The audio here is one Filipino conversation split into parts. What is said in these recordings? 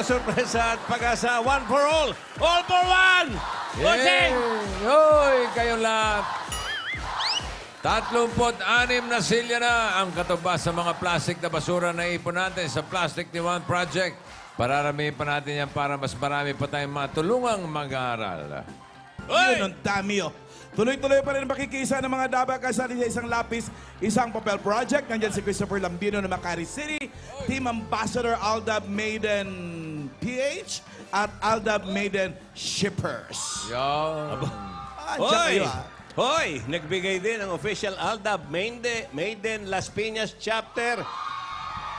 na sorpresa at pag-asa. One for all. All for one. Bossing! Hoy, kayong lahat. 36 na silya na ang katubas sa mga plastic na basura na ipon natin sa Plastic ni One Project. Pararamihin pa natin yan para mas marami pa tayong matulungang mag-aaral. Yun, ang dami, oh. Tuloy-tuloy pa rin makikisa ng mga daba kasali sa isang lapis, isang papel project. Nandyan si Christopher Lambino ng Makati City, Team Ambassador Aldab Maiden PH at Aldab Maiden Shippers. Yan. Andiyan kayo, ah. Hoy! Nagbigay din ang official Aldab Maiden Las Piñas Chapter,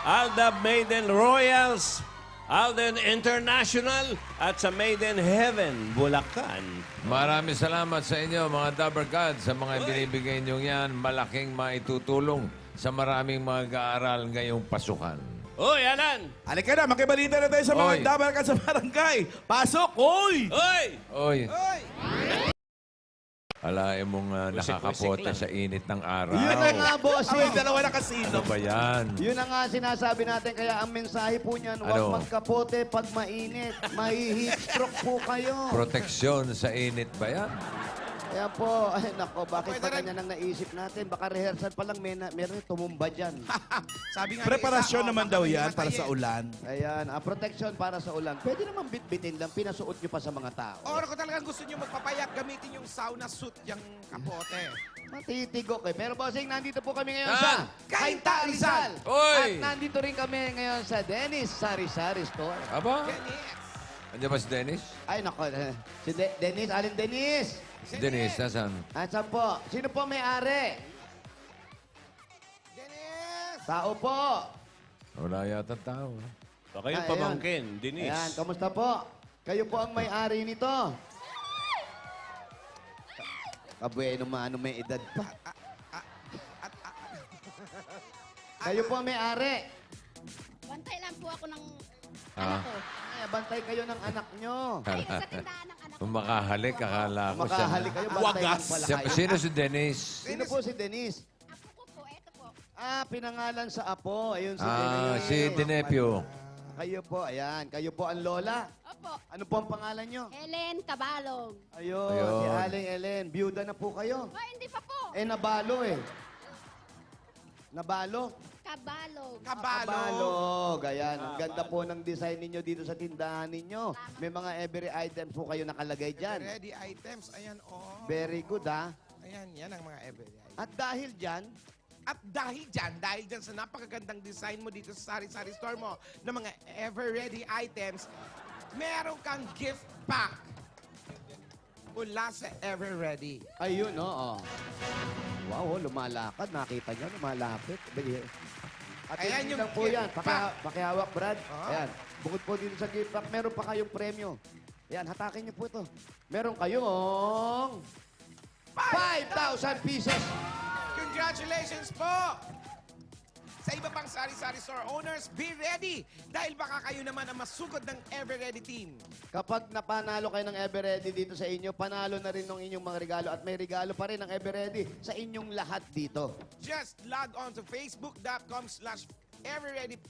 Aldab Maiden Royals, Alden International, at sa Maiden Heaven, Bulacan. Maraming salamat sa inyo, mga Dabber Gods, sa mga binibigay nyo yan. Malaking maitutulong sa maraming mag-aaral ngayong pasukan. Hoy, Alan! Halika na, makibalita na tayo sa mga Oy. daba ka sa barangay. Pasok, oy! Hoy! Oy, Oy! alain mong nakakapote lang. sa init ng araw. Yun na nga, bossing. Ay, dalawa na kasino. Ano ba yan? Yun na nga sinasabi natin. Kaya ang mensahe po niyan, Ano? huwag magkapote pag mainit. Mahi-heat stroke po kayo. Proteksyon sa init ba yan? Kaya po, ay nako, bakit pa ganyan ang naisip natin? Baka rehearsal pa lang, meron tumumba dyan. Sabi nga Preparasyon naman daw yan para para sa ulan. Ayan, protection para sa ulan. Pwede naman bitbitin lang, pinasuot nyo pa sa mga tao. Or kung talagang gusto nyo magpapayak, gamitin yung sauna suit, yung kapote. Matitigok eh. Pero bossing, nandito po kami ngayon Saan? sa Kainta Rizal. Oy! At nandito rin kami ngayon sa Dennis Sari-Sari Store. Aba? Dennis. Andiyan ba si Dennis? Ay, nako. Si Dennis, alin Dennis? Si Dennis, nasaan? Saan po? Sino po may-ari? Dennis! Tao po. Wala yata tao. Baka yung Ayan. pamangkin, Denise. Ayan, kamusta po? Kayo po ang may-ari nito. Kabueno maano may edad pa. Kayo po ang may-ari. Bantay lang po ako ng Ah. anak ko. Ay, bantay kayo ng anak nyo. Ay, sa tindahan ng anak ko. Kung makahalik, akala ko siya. Makahalik kayo, bantay lang Wagas. pala Siya, kayo. sino si Dennis? Sino po si Denise? Apo ko po, eto po. Pinangalan sa apo. Ayun si Ah, Denise. si Dinepio. Kayo po, ayan. Kayo po ang lola. Opo. Ano po ang pangalan nyo? Helen Cabalog. Ayun, Ayun. si Aling Ellen. Byuda na po kayo. Oh, hindi pa po. Nabalo eh. Nabalo? Cabalog. Kabalog. Ayan, ang ganda po ng design ninyo dito sa tindahan ninyo. May mga every items po kayo nakalagay dyan. Ready items. Ayan, oh. Very good, ha? Ayan, yan ang mga everyday items. At dahil dyan, At dahil dyan sa napakagandang design mo dito sa Sari-Sari Store mo ng mga ever-ready items, meron kang gift pack mula sa Ever-Ready. ayun, oo. Wow, lumalakad. Nakita niyo, lumalapit. At Ayan hindi yung lang po gift yan. pack. Pakihawak, Brad. Oh. Ayan. Bukod po dito sa gift pack, meron pa kayong premyo. Ayan, hatakin niyo po ito. Meron kayong 5,000 pieces. Congratulations po! Sa iba pang Sari-Sari Store owners, be ready! Dahil baka kayo naman ang masugod ng Ever-Ready team. Kapag napanalo kayo ng Everready dito sa inyo, panalo na rin ng inyong mga regalo at may regalo pa rin ng Everready sa inyong lahat dito. Just log on to facebook.com/everreadyph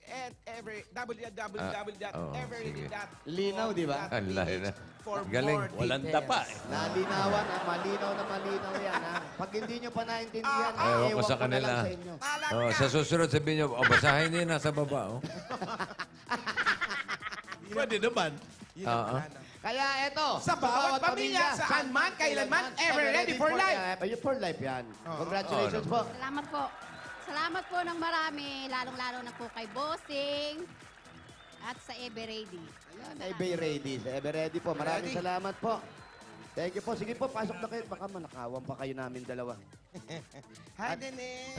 and www.everready.com. Linaw, di ba? Ang lahi na. For Galing. more Walang details. tapa eh. Nalinawan, malinaw na malinaw yan, ha? Pag hindi nyo pa naintindihan, Ewan ko sa na kanila. lang sa inyo. Talaga. Oh, sa susunod sabihin nyo, basahin niyo nasa baba. Oh. Pwede naman. Yun ang Oo. plano. Kaya eto, Sa bawat pamilya, saan man, kailanman, Everready for life. Ayun, for life yan. Congratulations po. Salamat po. Salamat po ng marami, lalong-lalo na po kay Bossing at sa Everready. Ayan, Everready. Sa Everready po. Maraming salamat po. Thank you po. Sige po, pasok na kayo. Baka manakawan pa kayo namin dalawa. Hi, Dennis.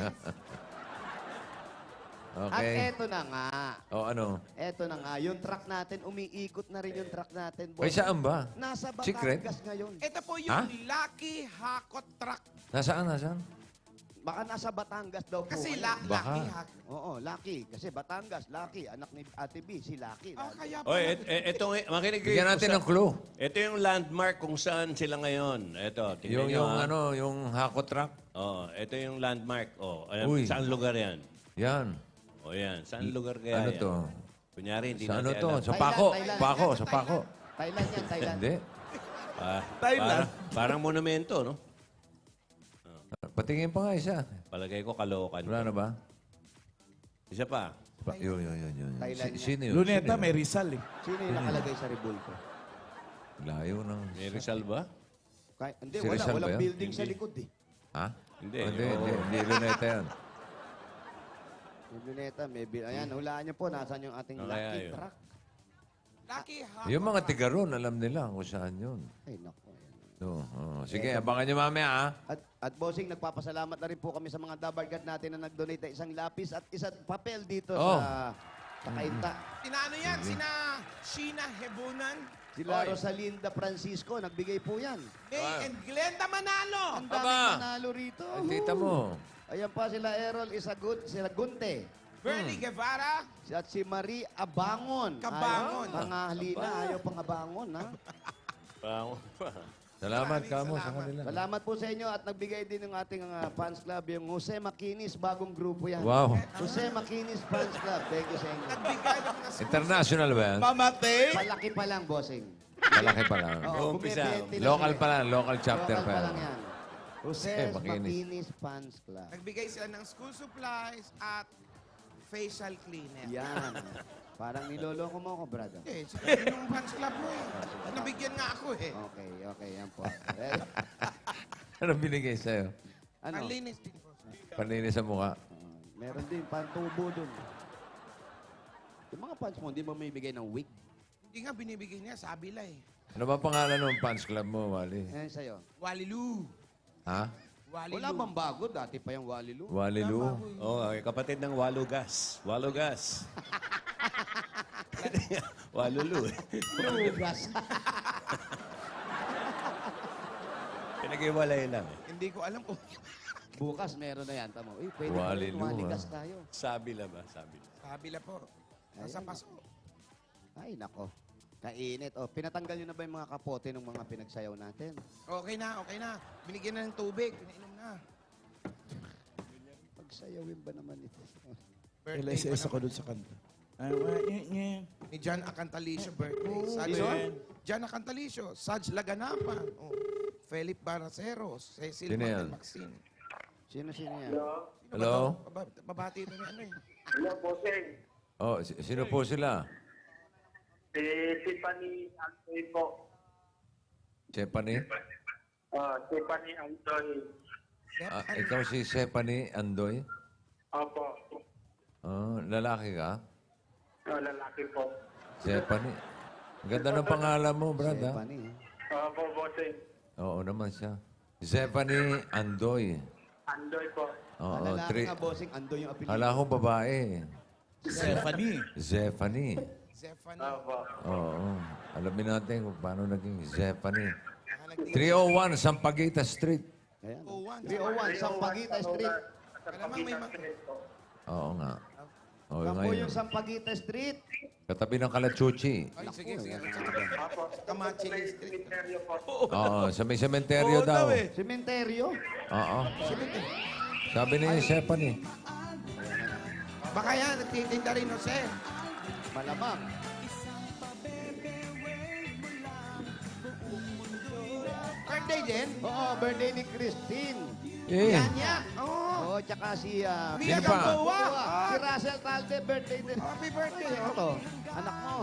At Okay. eto na nga. O ano? Eto na nga. Yung truck natin, umiikot na rin yung truck natin. Ay, saan ba? Nasa Secret? Batangas ngayon. Ito po yung Ha? Lucky Hakot Truck. Nasaan, nasaan? Baka nasa Batangas daw po. Kasi ngayon. Baka. Lucky Hakot. Oo, Lucky. Kasi Batangas, Lucky. Anak ni Ate B, si Lucky. Kaya Oy, ito, makinig kayo. Bigyan natin ng clue. Ito yung landmark kung saan sila ngayon. Ito, tingnan nyo, ha? Yung hako truck. Oh, ito yung landmark. Oh, ayan, Uy. saan lugar yan? Yan. Oh, yan. Saan lugar kaya Ano yan? to? Kunyari, hindi Sa ano natin to? alam. Sa pako. Thailand. Pako, sa pako. Thailand yan, Thailand. Hindi. Thailand. Parang monumento, no? Patingin pa nga isa. Palagay ko kalokan. Wala na ba? Isa pa. Yun. Thailand yan. Sino yun? Luneta, Sino may yun? Rizal eh. Sino yung nakalagay sa Rebulco? Layo ng... May Rizal ba? Hindi, Si Rizal ba walang yun? building sa likod eh. Ha? Hindi. Hindi Luneta yan. Yung Luneta, ayan, hulaan niyo po, nasaan yung ating Ah, kaya lucky yun. truck? Lucky Hot. Yung mga tiga ron, alam nila kung saan yun. Ay, naku. Sige, abangan nyo mamaya, ha? At bossing, nagpapasalamat na rin po kami sa mga dabargat natin na nag-donate ng isang lapis at isang papel dito Oh. sa Kainta. Sinano yan? Sina Sheena Hebunan, Sila Rosalinda Francisco, nagbigay po yan. May and Glenda Manalo. Ang daming Aba. manalo rito. Ay, tita mo. Ayan pa sila Errol Isagut, sila Gunte. Bernie Guevara. At si Marie Abangon. Kabangon. Ayaw, pangahalina, ayaw pang abangon, ha? Parang- Salamat ka mo sa kanila. Salamat po sa inyo at nagbigay din ng ating fans club, yung Jose Makinis, bagong grupo yan. Wow. Jose Makinis Fans Club. Thank you sa inyo. Nagbigay ng mga International ba yan? Mamate. Palaki pa lang, bossing. Malaki pa lang. Oo, Umpisa. bumibente lang Local sila. pa lang. Local chapter Local pa pa yan. lang yan. Jose Makinis. Makinis Fans Club. Nagbigay sila ng school supplies at facial cleaner. Yan. Parang niloloko mo ako, brother. Eh, sila yung fans club mo eh. Nabigyan nga ako eh. Okay, yan po. Ano binigay sa'yo? Ano? Ang linis din po. Panlinis sa mukha. Meron din pantubo dun. Yung mga fans mo, hindi mo may bigay ng wig. Hindi nga binibigay niya, sabi lang eh. Ano ba pangalan ng fans club mo, Wally? Ayan sa'yo. Walilu. Ha? Walilu. Wala bang bago? Dati pa yung Walilu. Walilu? Oo, kapatid ng Walugas. Walugas. Walulu. Lugas. Pinag-iwalay lang eh. Hindi ko alam kung Bukas meron na yan. Tamo. Uy, pwede Walilu, tumaligas tayo. Sabi lang ba? Sabi lang. sabi lang po. Nasa paso. Ay, nako. Kainit. O, pinatanggal nyo na ba yung mga kapote ng mga pinagsayaw natin? Okay na. Binigyan na ng tubig. Pinainom na. Pagsayawin ba naman ito? Birthday LSS pa ako dun sa kanta. Ay, naman. Ni John Acantalicio birthday. Saj, John Acantalicio. Saj Laganapan. Oh. Felip Baraceros. Cecil Sino yan? Maxine. Sino yan? Hello? Babati ito ni ano eh. Hello, Bossing. Oh, sino po sila? Si Tiffany Antoy po. Stephanie? Tiffany Antoy. Ikaw si Stephanie Andoy? Opo. Lalaki ka? Lalaki po. Stephanie? Ang ganda ng pangalan mo, brother. Stephanie. Opo, Bossing. Oo naman siya. Stephanie Andoy. Andoy po. Oo, Lalaki nga, bossing. Ando yung apelido. Hala ko babae. Stephanie. Stephanie. Zephanie. Opo. Oo. Alamin natin kung paano naging Stephanie. 301 Sampaguita Street. Ayan. 301. 301, Sampaguita Street. Alamang may Oo nga. Oo, Yan po ngayon. yung Sampaguita Street. Katabi ng Kalachuchi. Ay, sige. Kamachi Street. Seryo po. Oo, sa may sementeryo daw. Sementeryo. Oo. Sabi ni Stephanie. Baka yan, nagtitinda rin, Jose. Malamang. Birthday din. Oo, birthday ni Christine. Eh, Kanya. Oo. Oo, tsaka si... Mia Sino pa? Gamboa. Si Russell Talde, birthday din. Happy birthday. Sino to? Anak mo.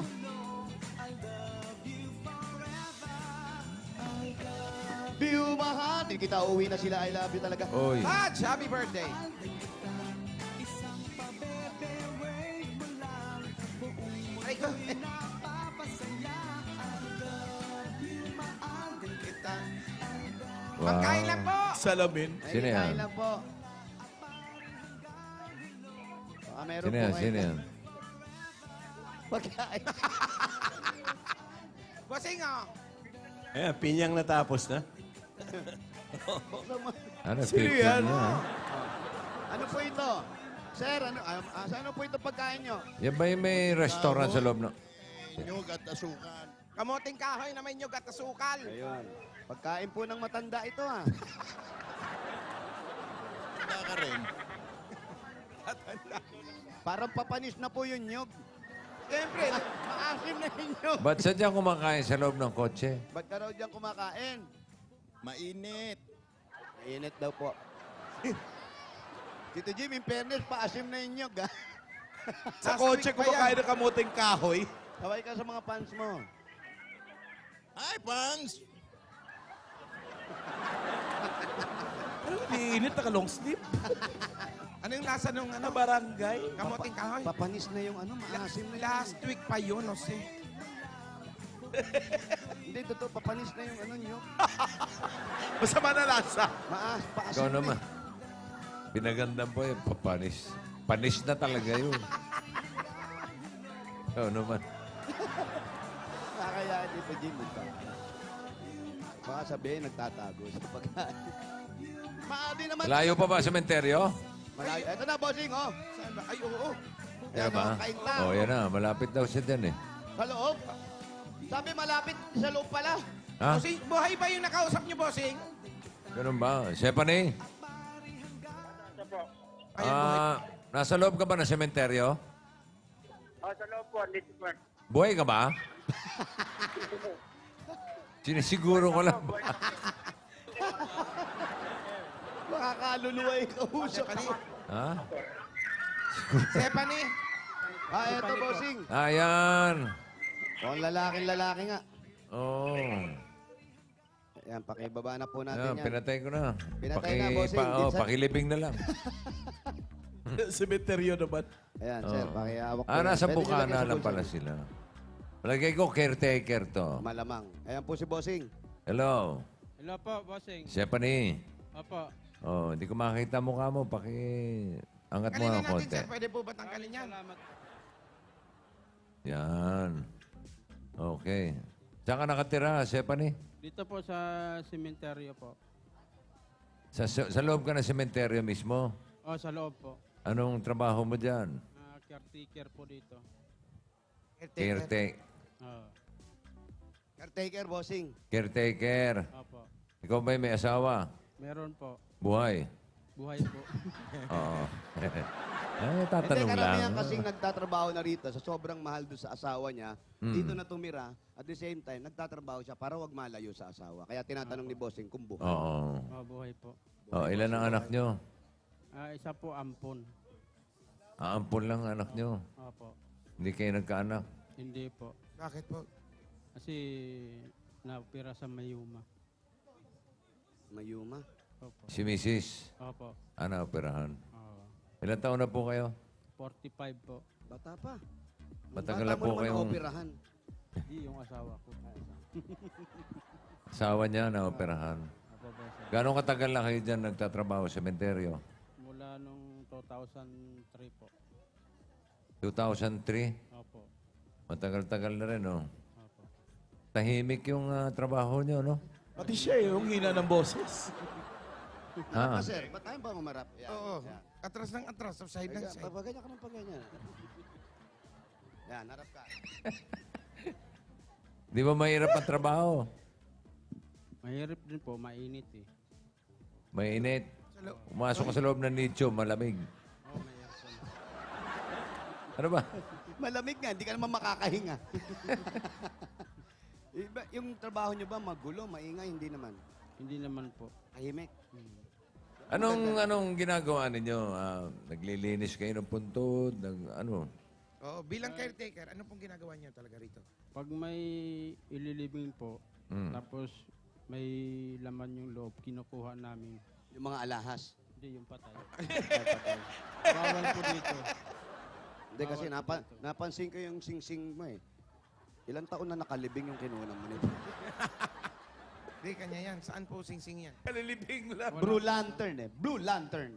Biumahan. Hindi kita uwi na sila. I love you talaga. oy. Taj, happy birthday. Ay ko. Kita. Wow. Pagkain lang po. Salamin. Sino yan? Kain lang po. Meron Sino po yan? kayo Sino dyan. yan? Pagkain. Bossing, oh. Ayan, pinyang natapos na. Ano, Sino 15 yan? niya, ha? Ano po ito? Sir, ano po ito pagkain nyo? Yan ba yung may restaurant sa loob na? Kamoting kahoy na may nyug at asukal. Ayun. Pagkain po ng matanda ito, ha? Parang papanis na po yung nyog. Siyempre, maasim na inyo. Ba't sadyang kumakain sa loob ng kotse? Ba't ka raw dyan kumakain? Mainit. Mainit daw po. Tito Jim, in fairness, paasim na inyo. Sa kotse, kumakain ng kamuting kahoy. Kaway ka sa mga fans mo. Hi, Pans! Ano, iinit, naka-long sleeve. Ano yung lasa nung Sa ano? barangay. Kamuting kahoy? Papanis na yung ano, maasim na yun. Last week pa yun, Jose. Hindi, totoo, papanis na yung ano nyo. Masama na lasa. Paasim Ikaw na naman. Pinaganda po eh, papanis. Panis na talaga yun. Ikaw naman. Kakayaan Tito Jim. Baka sabihin, nagtatago sa pagkain. Maadi naman. Layo pa ba sa sementeryo? Malayo. Eto na, bossing, oh. Saan ba? Ay, oo. Yan ba? kainta. Oh, yan na. Malapit daw siya dyan eh. Sa loob. Sabi malapit sa loob pala. Ha? Bossing, buhay ba yung nakausap niyo, Bossing? Ganun ba? Stephanie? Ito po. Ayun, buhay. Nasa loob ka ba ng sementeryo? Sa loob po, dito po. Buhay ka ba? Sinisiguro ko lang. Makakaluluwa yung kausap. Stephanie? Ha? Stephanie? Eto, bossing. Ayan. Oh, lalaki nga. Oh. Ayan, pakibaba na po natin Ayan, yan. pinatay ko na. Pinatay na, bossing. Minsan- Pakilibing na lang. Sementeryo naman. Ayan, sir, pakihawak po yan. Nasa Pwede nyo bukana lagyan sa lang bulsa. pala sila. Malagay ko, caretaker to. Malamang. Ayan po si bossing. Hello. Hello po, bossing. Stephanie. Opo. Oh, hindi ko makita mukha mo. Angat mo Kalinin ng natin, konti. sir. Pwede po ba tanggalin yan? Salamat. Yan. Okay. Saan ka nakatira, Stephanie? Dito po sa sementeryo po. Sa loob ka ng sementeryo mismo? O, sa loob po. Anong trabaho mo dyan? Caretaker po dito. Caretaker. Oo. Caretaker, bossing. Caretaker. Opo. Ikaw ba'y may asawa? Meron po. Buhay? Buhay po. Oo. Hindi, Tatanong karamihan lang. kasing nagtatrabaho na rito sa sobrang mahal doon sa asawa niya. Dito na tumira. At the same time, nagtatrabaho siya para wag malayo sa asawa. Kaya tinatanong ni bossing kung buhay. Oo. Buhay po. Oh, ilan ang anak nyo? Isa po ampon. Aampun lang ang anak nyo. Opo. Hindi kayo nagkaanak. Hindi po. Bakit po? Kasi naopera sa Mayuma. Mayuma. Opo. Si Mrs. Opo. Operahan. Oo. Ilan taon na po kayo? 45 po. Bata pa. Matagal Bata na po mo naman kayong- operahan. Hindi yung asawa ko. Asawa niya na operahan. Opo, bossing. Gano'ng katagal na kayo dyan nagtatrabaho sa sementeryo? Mula nung 2003 po. 2003? Opo. Matagal-tagal na rin, no? Opo. Tahimik yung trabaho niyo, no? Pati siya yung hina ng boses. Ha? Sir, ba't tayo ba umarap? Yan, Oo. yan. Atras ng atras. Side ng Ayan, side. paganyan ka ng paganyan. Yan, harap ka. Di ba mahirap ang trabaho? Mahirap din po, mainit eh. Mainit. Pumasok ka sa loob ng nicho, malamig. Oo, may aircon. Ano ba? Malamig nga, hindi ka naman makakahinga. Yung trabaho nyo ba magulo, maingay? Hindi naman. Hindi naman po. Tahimik. Anong ginagawa ninyo? Naglilinis kayo ng puntod? Ano? Oo, bilang caretaker, ano pong ginagawa niyo talaga rito? Pag may ililibing po, tapos may laman yung loob, kinukuha namin. Yung mga alahas. Hindi yung patay. Bawal po dito. Hindi kasi napansin ko yung sing-sing mo eh. Ilang taon na nakalibing yung kinunan mo nito. Hindi, kanya yan. Saan po sing-sing yan? Kalilibing lang. Blue Lantern eh. Blue Lantern.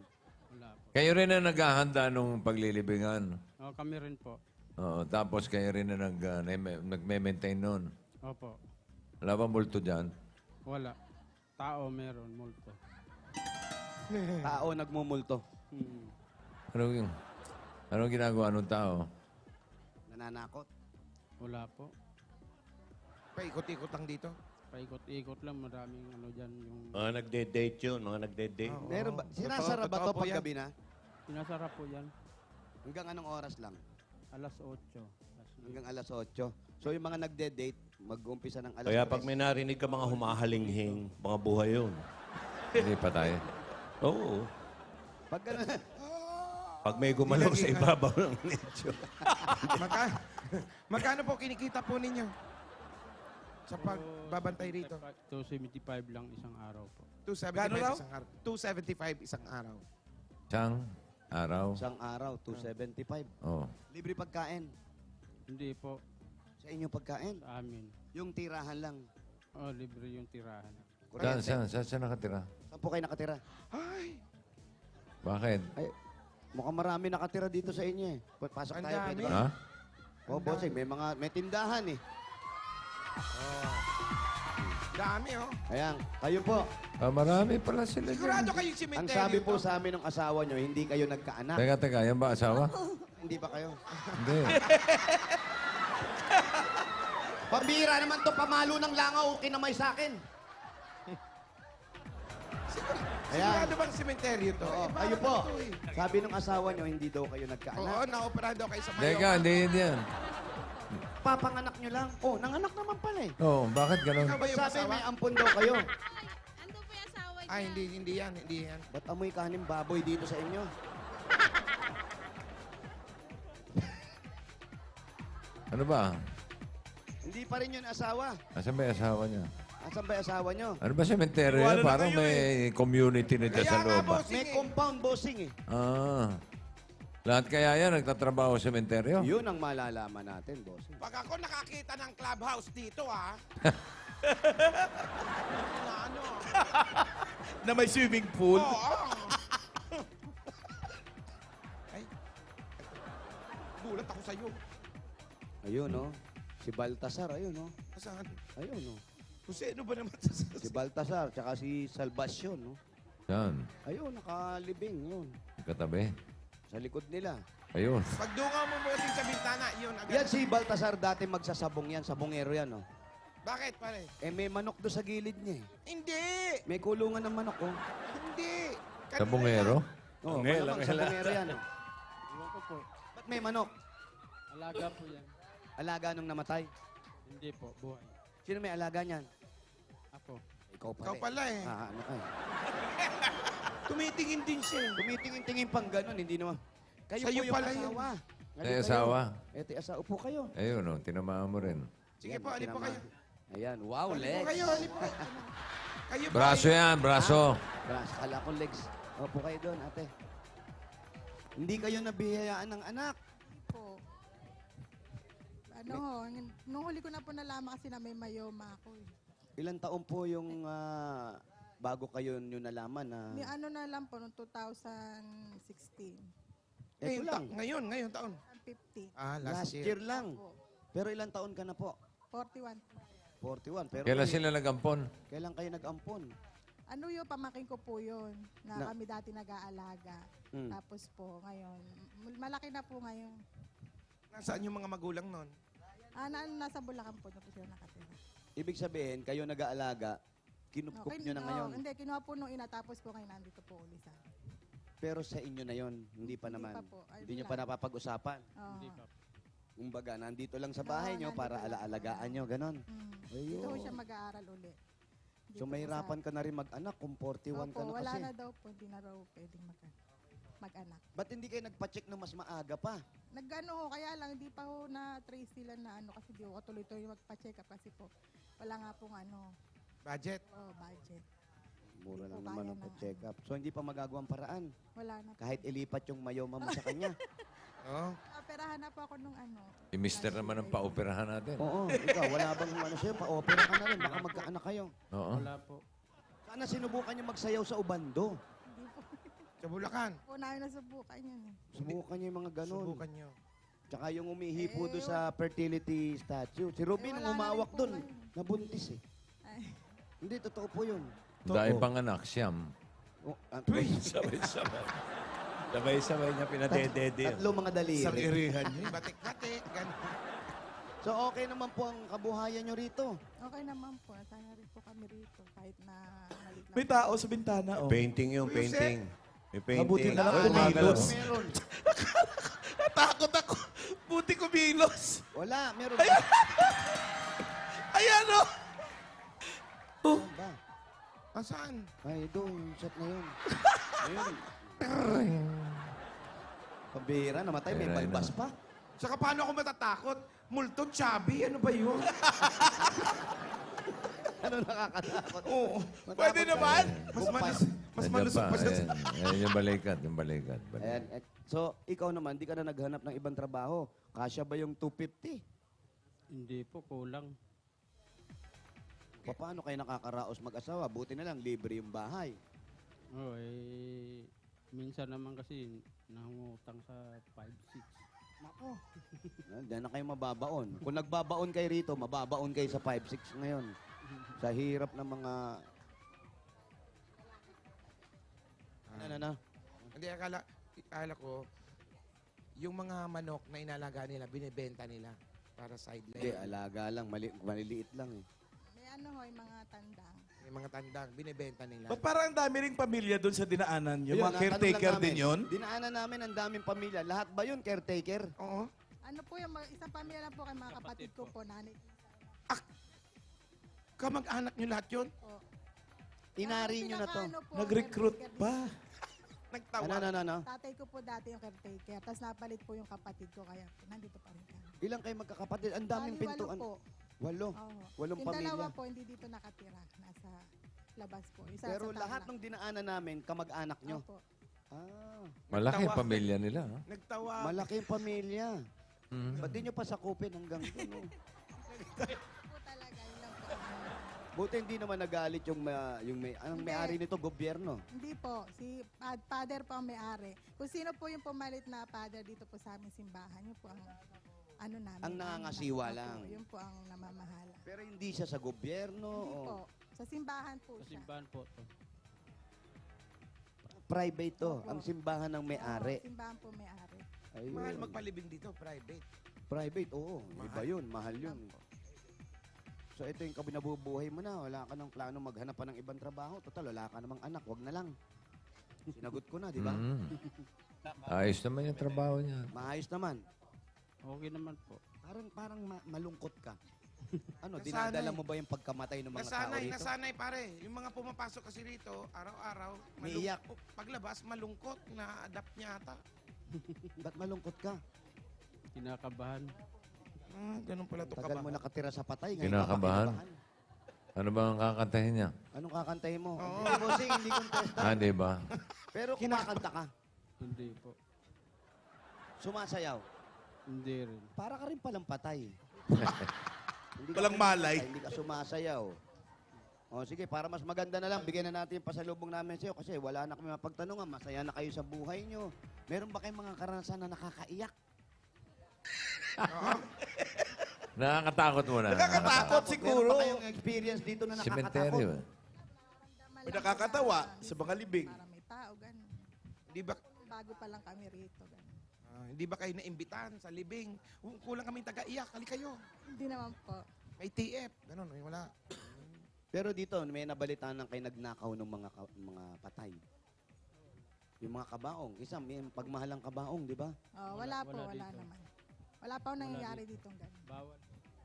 Wala po. Kayo rin na naghahanda nung paglilibingan. Kami rin po. Oo, tapos kayo rin na nagme-maintain nun. Opo. Wala ba multo dyan? Wala. Tao meron, multo. Tao nagmumulto. Anong ginagawa ng tao? Nananakot. Wala po. Paikot-ikot lang dito. Paikot-ikot lang, maraming ano dyan yung... Mga nagde-date yun, mga nagde-date. Meron ba? Sinasara ba Totoo to po pag yan. gabi na? Sinasarap po yan. Hanggang anong oras lang? Alas 8. Alas Hanggang alas 8. So yung mga nagde-date, mag-umpisa ng alas Kaya 3. pag may narinig ka mga humahalinghing, mga buhay yun. Hindi pa tayo. Oo. Pag gano'n, Pag may gumalaw sa ibabaw ng nicho. Magkano po kinikita po ninyo? Sa pagbabantay rito? 275 lang isang araw po. 275 Gano'n raw? isang araw. 275 isang araw. Siyang araw. isang araw, 275. Oh. Libre pagkain. Hindi po Sa inyong pagkain. sa amin. Yung tirahan lang. Oh, libre yung tirahan. Saan nakatira? Saan po kayo nakatira? Ay, Bakit? Ay, mukhang marami nakatira dito sa inyo eh. Pasok Ang tayo. dami. Pwede ba? Ha? Oh, bossing, may tindahan eh. dami oh. Ayan, kayo po. Ah, marami pala sila Sigurado dyan. kayo Ang simenteryo sabi po to. sa amin ng asawa nyo, hindi kayo nagkaanak. Teka, yan ba asawa? Hindi ba kayo? Hindi. Pambira naman to, pamalo ng langaw, kinamay sa akin. Ayan. Sigurado bang simenteryo to? Oo, Eh, kayo bakit po. ito eh? Sabi ng asawa nyo, hindi daw kayo nagkaanak. Oo, naoperahan daw kayo sa Teka, hindi yan. Papanganak nyo lang. Oh, nanganak naman pala eh. Oh, bakit ganun? Ikaw ba yung Sabi asawa? may ampon daw kayo. Ando po yung asawa niya. Ay, hindi yan, hindi yan. Ba't amoy kanin baboy dito sa inyo? Ano ba? Hindi pa rin yun asawa. Asan ba yung asawa niya? Asan ba yung asawa nyo? Ano ba sementeryo Wala yan? na Parang kayo may community na dyan Kaya sa nga, loob. ah. boss. May Sige. compound bossing eh. Ah. Lahat kaya yan nagtatrabaho sa sementeryo? Yun ang malalaman natin, bossing. Pag ako nakakita ng clubhouse dito, ha? na ano? Na may swimming pool. Oo. Ay. Gulat ako sa'yo. Ayun, no? Si Baltasar, ayun, no? Saan? Ayun, no? Kung sino ba naman sa... Si Baltasar, tsaka si Salvacion, no? Yan. Ayun, nakalibing, yun. Katabi. Sa likod nila. Ayun. Pagdungaw mo mo sa bintana, yun agad. Yan si Baltasar dati magsasabong yan, sabongero yan, no? Bakit, pare? Eh, may manok do sa gilid niya eh. Hindi! May kulungan ng manok, oh. Hindi! Sa bungero? Oh, Angel, malamang angel. sabongero yan, oh. Iwan ko po. Ba't may manok? Alaga po yan. Alaga nung namatay. Hindi po, buhay. Sino may alaga niyan? Ako. Ikaw pala. Ikaw pala eh. Ah, ano ka? Tumitingin din siya. Tumitingin-tingin pang ganun, hindi naman. Kayo Sa'yo po yung pala yun. asawa. Ay, asawa. Eto, asawa po kayo. Ayun, oh, tinamaan mo rin. Sige Yan, po, alin po tinama. kayo. Ayan, wow, Alin po legs. kayo, alin po kayo. Kayo po Braso ay- yan, braso. Bras, kala ko legs. Opo kayo doon, ate. Hindi kayo nabihayaan ng anak. Po. Ano, nung huli ko na po nalaman kasi na may mayoma ako eh. Ilan taon po yung bago kayo nyo nalaman na... May ano na lang po, noong 2016. Eto lang, Ngayon taon. 15. Ah, last year lang. Po. Pero ilan taon ka na po? 41. 41. Pero Kailan sila nag-ampon? Kailan kayo nag-ampon? Ano yun, pamakin ko po yun. Na, Na- kami dati nag-aalaga. Mm. Tapos po, ngayon, malaki na po ngayon. Nasaan yung mga magulang nun? Nasa Bulacan po na po sila nakatira. Ibig sabihin, kayo nag-aalaga, kinupkup nyo na ngayon. Hindi, kinuha po nung ina, tapos po ngayon nandito po ulit sa akin. Pero sa inyo na yon, hindi pa Hindi naman. pa po. Ay, Hindi nyo wala. pa napapag-usapan. Oo. Hindi pa po. Kumbaga, nandito lang sa bahay nyo nandito para lang. alaalagaan nyo, ganon. Dito Ayun. ho siya mag-aaral uli. Dito So, po mahirapan sa- ka na rin mag-anak kung 41 ka Opo, na wala kasi. na daw po, hindi na raw pwedeng mag-anak. Ba't hindi kayo nagpa-check na mas maaga pa? Nagano ho, kaya lang hindi pa ho na-trace sila na ano kasi di ho tuloy-tuloy magpa-check up kasi po wala nga pong ano, Budget. budget. Mura Hindi lang po naman kaya ang ng pa-check up. So, hindi pa magagawang paraan. Wala na po. Kahit ilipat yung mayoma mo sa kanya. Oh. Operahan na po ako nung ano. Si Mister naman ang paoperahan natin. Oo, ikaw, wala bang ano sa'yo? Pa-opera ka na rin, baka magkaanak kayo. Oo. Wala po. Sana sinubukan nyo magsayaw sa ubando. Hindi po. Sa Bulacan. Po namin nasubukan yun eh. Subukan nyo yung mga ganun. Subukan nyo. Tsaka yung umihipo doon sa fertility statue. Si Robin, wala nung umawak na rin po doon, ngayon. nabuntis eh. Ay, Hindi, totoo po yun. Dahil panganak, siyam. Oh, Sabay-sabay. Sabay-sabay niya pinadedede. Tatlo mga daliri. Isang irihan niya. Batik-batik. Ganun. So, okay naman po ang kabuhayan nyo rito. okay naman po. Sana rin po kami rito kahit na malit lang. May tao sa bintana, oh. Painting yung painting. May painting. Mabuti na lang Uy, kumilos. gumagalaw. Meron. Natakot ako. Buti kumilos. Wala, meron Ayan. ba? Ayan, oh. Meron ba? Saan? Ay, doon, yung shot na yun. Ayun. Pambira, namatay, may Ayan, balbas pa. Saka paano ako matatakot? Multo, chubby, ano ba yun? Ano nakakatakot? Oo. Matakot Pwede ka. naman. Mas Nandiyan malusog pa. pa siya. Ayan, ayan yung balikat, yung balikat. Ayan. So, ikaw naman, di ka na naghanap ng ibang trabaho. Kasya ba yung 250? Hindi po, kulang. Paano kayo nakakaraos mag-asawa? Buti na lang, libre yung bahay. Oh, minsan naman kasi nangungutang sa 5-6. Nako. Diyan na kayo mababaon. Kung nagbabaon kayo rito, mababaon kayo sa 5-6 ngayon. Sa hirap ng mga... Ano? Hindi, akala ko, yung mga manok na inalaga nila, binibenta nila para sideline. Hindi, alaga lang. Maliliit lang eh. May ano ho, yung mga tandang. Yung mga tandang, binibenta nila. Ba't parang ang dami ring pamilya doon sa dinaanan? Yung Ayun, mga natanong caretaker lang namin. din yun? Dinaanan namin ang daming pamilya. Lahat ba yun, caretaker? Oo. Ano po yung isang pamilya lang po kay mga kapatid ko po, nanay. Kamag-anak nyo lahat yun? Po. Inari nyo na to. Pinakaano po, Nag-recruit caretaker pa. Nagtawa. Ano? Tatay ko po dati yung caretaker, tapos napalit po yung kapatid ko, kaya nandito pa rin kami. Ilang kayo magkakapatid? Ang daming Bali, pintuan. Walo po. Walo. Oo. Walong Yung dalawa pamilya. po, hindi dito nakatira. Nasa labas po. Isa Pero sa lahat tarlac. ng dinaanan namin, kamag-anak nyo. Opo. Ah, Malaki Tawa. pamilya nila. Ha? Nagtawa. malaking pamilya. Mhm. Ba't di nyo pa sakupin hanggang doon? Oh? Po talaga, yun lang po. Buti hindi naman nagalit yung anong Hindi. may-ari nito, gobyerno. Hindi po. Si father po ang may-ari. Kung sino po yung pumalit na father dito po sa aming simbahan, yun po ang ano namin. Ang nangangasiwa Opo, lang. Yun po ang namamahala. Pero hindi siya sa gobyerno. Hindi o po. Sa simbahan po Sa siya. simbahan po to. Private to. Opo. Ang simbahan ng may-ari. Oo, simbahan po may-ari. Ayun. Mahal magpalibing dito, private. Private, oo. Iba Mahal. yun. Mahal yun. So ito yung kabinabubuhay mo na. Wala ka ng plano maghanap pa ng ibang trabaho. Total, wala ka namang anak. Wag na lang. Sinagot ko na, di ba? Mhm. Ayos naman yung trabaho niya. Maayos naman. Okay naman po. Parang malungkot ka. Ano, Nasanay. dinadala mo ba yung pagkamatay ng mga tao rito? Nasanay pare. Yung mga pumapasok kasi rito, araw-araw, Umiiyak. paglabas, malungkot, na-adapt niya ata. Ba't malungkot ka? Kinakabahan. Ganun pala to Tagal mo nakatira sa patay. Ngayon Kinakabahan? ka pa kinabahan. Ano ba ang kakantahin niya? Anong kakantahin mo? Oo. Hindi, bossing, hindi contestant. Ah, di ba? Pero kumakanta ka. Hindi po. Sumasayaw. Hindi rin. Para ka rin palang patay. Hindi ka Walang palang malay. patay, Hindi ka sumasayaw. O sige, para mas maganda na lang, bigyan na natin yung pasalubong namin sa'yo kasi wala na kami mapagtanungan. Masaya na kayo sa buhay nyo. Meron ba kayong mga karanasan na nakakaiyak? Nakakatakot mo na. Nakakatakot siguro. Meron ba kayong experience dito na nakakatakot? Sementeryo. eh. May nakakatawa sa mga libing. Para may tao, gano'n. Hindi ba, Bago pa lang kami rito, gano'n. hindi ba kayo naimbitahan sa libing? Kulang kaming taga-iyak, hali kayo. Hindi naman po. May TF. Ganun, wala. Pero dito, may nabalitaan ng kayo nagnakaw ng mga patay. Yung mga kabaong. Isa, may pagmahalang kabaong, di ba? Oh, wala po, wala wala dito. naman. Wala pa akong nangyayari dito gano'n. Bawal.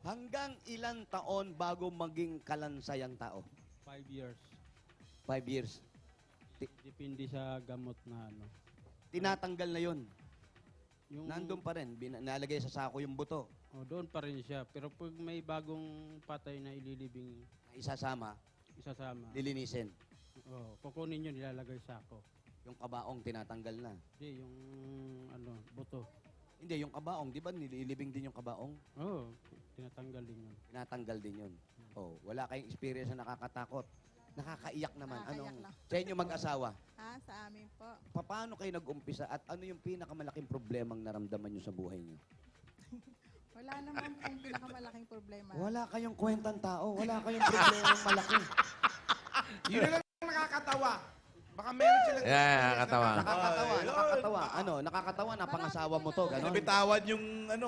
Hanggang ilang taon bago maging kalansayang tao? 5 years. 5 years. Depende sa gamot na ano. Tinatanggal na yon. Yung, Nandun pa rin. Nalagay sa sako yung buto. Oh, doon pa rin siya. Pero pag may bagong patay na ililibing Isasama, isasama, lilinisin. kukunin yun, ilalagay sa ako. Yung kabaong tinatanggal na. Hindi, yung ano, buto. Hindi, yung kabaong, di ba nililibing din yung kabaong? Oo, tinatanggal din yun. Tinatanggal din yun. Oh, wala kayong experience na nakakatakot. Nakakaiyak naman. Nakakaiyak Anong, lang. sa inyo mag-asawa, Sa amin po. paano kayo nag-umpisa at ano yung pinakamalaking problemang naramdaman nyo sa buhay nyo? Wala naman pong pinakamalaking problema. Wala kayong kwentang tao. Wala kayong problemang malaki. Yun na lang nakakatawa. Baka meron silang... Nakakatawa. Nakakatawa. Ano, nakakatawa na pangasawa mo to. Ganon. Nabitawan yung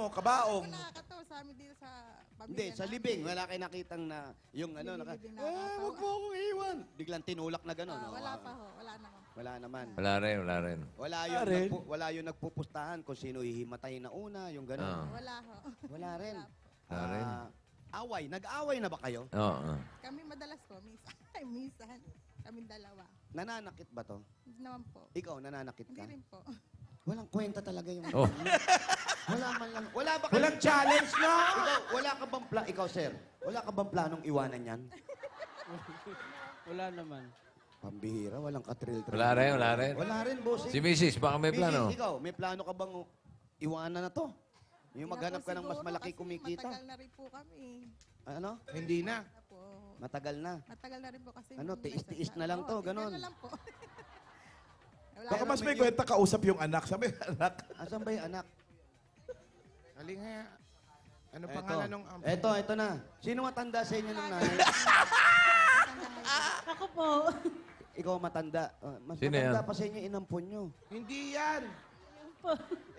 kabaong. Nakakatawa sa amin dito sa pamilya Hindi, sa namin. libing. Wala kayo nakitang na yung ano, Libing, wag nakakatawa. mo akong iwan. Biglang tinulak na gano'n. Wala pa ho, wala naman po. Wala naman. Wala rin, wala rin. Wala yung nagpupustahan kung sino hihimatayin na una, yung gano'n. Ah. Wala ho. Wala rin. Wala rin. Away. Nag-away na ba kayo? Oo. Kami madalas po, minsan. Ay, minsan. Kaming dalawa. Nananakit ba to? Hindi naman po. Ikaw, nananakit Hindi ka? rin po. Walang kwenta talaga yung... Oh. Wala man lang. Wala ba kayo? Walang challenge, no? Wala ka bang ikaw, sir, wala ka bang planong iwanan yan? Wala naman. Pambihira, walang katril-tril. Wala rin, wala rin. Wala rin, boss. Si Mrs. baka may plano. Ikaw, may plano ka bang iwanan na to? Yung Hindi na maghanap po ka ng mas siguro malaki kasi kumikita? Matagal na rin po kami. Ano? Hindi na. Na po. Matagal na. Matagal na rin po kasi. Ano, yung tiis-tiis nasa- na lang to, Oo, ganon. tiis na lang po. Wala Baka naman mas may yung- kwenta kausap yung anak. Sabi, anak. Asan ba yung anak? Halika nga. Ano Eto. pangalan nung... Ito na. Sino matanda sa inyo ng nanay? Ako po. Ikaw matanda. Mas Sino matanda yan? pa sa inyo, inampon nyo. Hindi yan.